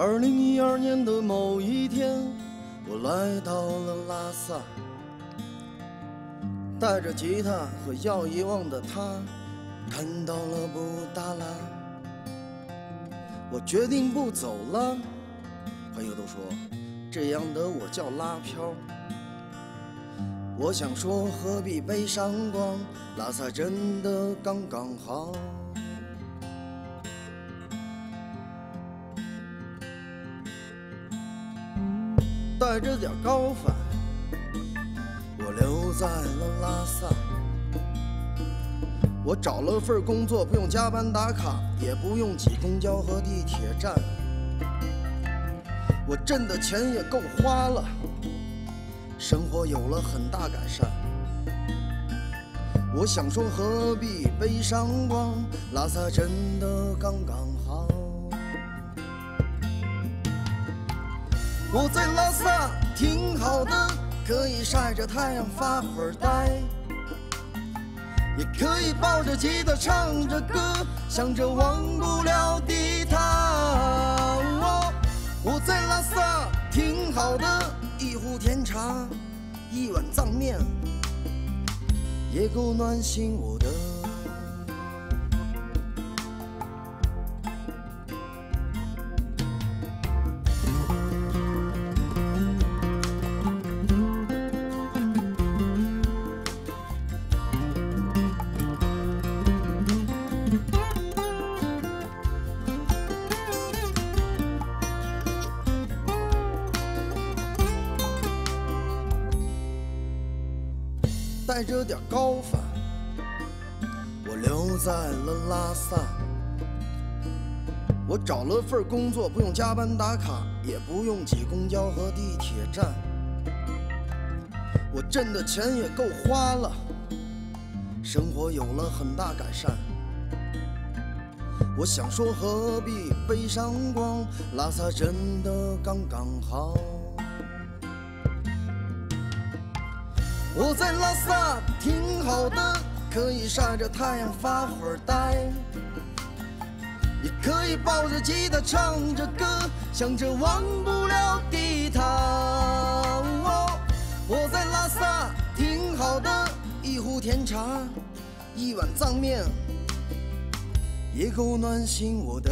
2012年的某一天，我来到了拉萨，带着吉他和要遗忘的他，看到了布达拉。我决定不走了，朋友都说这样的我叫拉飘。我想说何必悲伤光，拉萨真的刚刚好。带着点高反，我留在了拉萨。我找了份工作，不用加班打卡，也不用挤公交和地铁站。我挣的钱也够花了，生活有了很大改善。我想说何必悲伤光，拉萨真的刚刚好。我在拉萨挺好的，可以晒着太阳发会儿呆，也可以抱着吉他唱着歌，想着忘不了的他。我在拉萨挺好的，一壶甜茶，一碗藏面，也够暖心我的。带着点高反，我留在了拉萨。我找了份工作，不用加班打卡，也不用挤公交和地铁站。我挣的钱也够花了，生活有了很大改善。我想说何必悲伤光，拉萨真的刚刚好。我在拉萨挺好的，可以晒着太阳发会儿呆，也可以抱着吉他唱着歌，想着忘不了的他。我在拉萨挺好的，一壶甜茶，一碗藏面，也够暖心我的。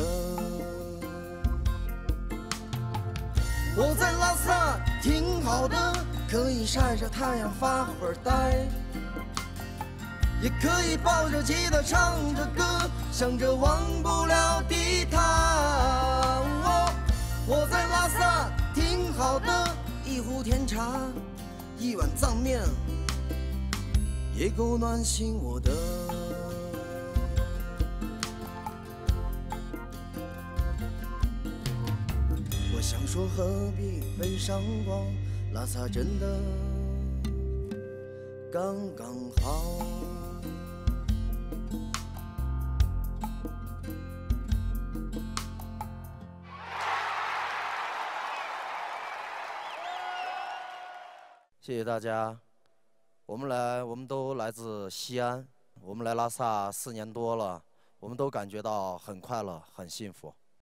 我在拉萨挺好的，可以晒着太阳发会儿呆，也可以抱着吉他唱着歌，想着忘不了的他。我在拉萨挺好的，一壶甜茶，一碗藏面，也够暖心我的。我想说何必悲伤光，拉萨真的刚刚好。谢谢大家。我们都来自西安，我们来拉萨4年多了，我们都感觉到很快乐，很幸福。